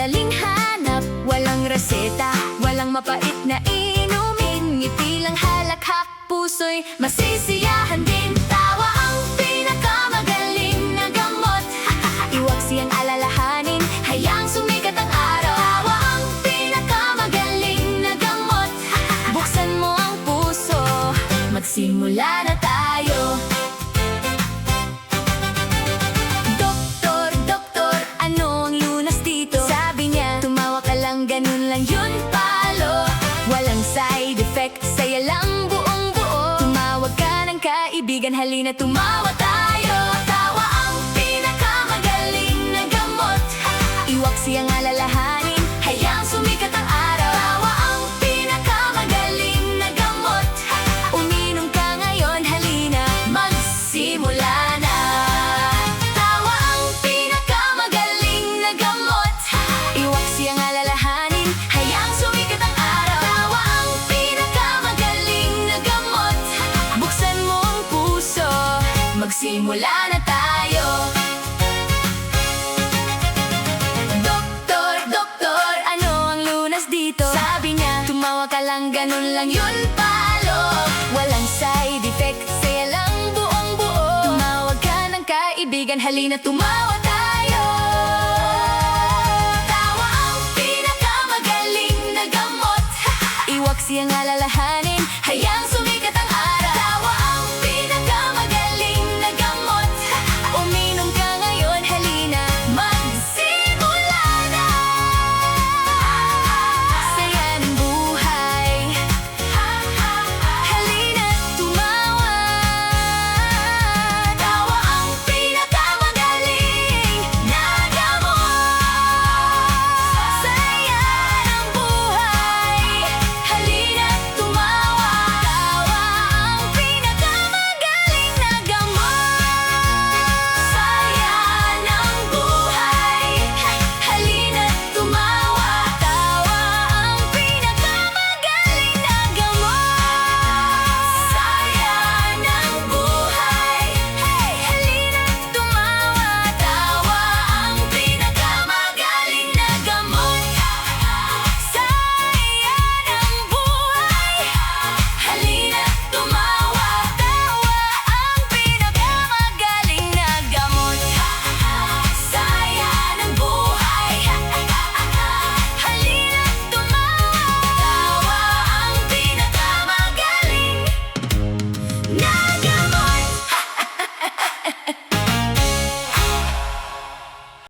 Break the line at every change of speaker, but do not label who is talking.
madaling hanap, walang reseta, walang mapait na inumin. Ngiti lang halakhak, puso'y masisiyahan din. Tawa ang pinakamagaling na gamot. Iwag siyang alalahanin, hayang sumikat ang araw. Tawa ang pinakamagaling na gamot. Buksan mo ang puso, magsimula na tayo. Doktor, doktor, ano ang lunas dito? Sabi niya, tumawa ka lang, ganun lang yun palo. Walang side effect, saya lang buong buo. Tumawag ka ng kaibigan, halina tumawa tayo. Tawa ang pinakamagaling na gamot. Iwag siyang alalahanin, hayang sumikat ang araw. Tawa ang pinakamagaling na gamot. Uminom ka ngayon, halina, magsimula na. Tawa ang pinakamagaling na gamot. Iwag siyang alalahanin, hayang sumikat ang araw. Tawa ang pinakamagaling na gamot. Buksan mo ang puso, magsimula na tayo. Doktor, doktor, ano ang lunas dito? Sabi niya, tumawa ka lang, ganun lang yun palo. Walang side effect, saya lang buong buo. Tumawag ka ng kaibigan, halina tumawa tayo. Tawa ang pinakamagaling na gamot. Iwag siyang alalahanin, hayang sumikat ang araw. Tawa ang pinakamagaling na gamot. Uminom ka ngayon, halina, magsimula na. Saya ng buhay, halina tumawa. Tawa ang pinakamagaling na gamot. Saya ng buhay, halina tumawa. Tawa ang pinakamagaling na gamot. Saya ng buhay, halina tumawa. Tawa ang pinakamagaling na gamot. Saya ng buhay, halina tumawa. Tawa ang pinakamagaling na gamot. Saya ng buhay, halina tumawa. Tawa ang pinakamagaling na gamot. Saya ng buhay, halina tumawa. Tawa ang pinakamagaling na gamot.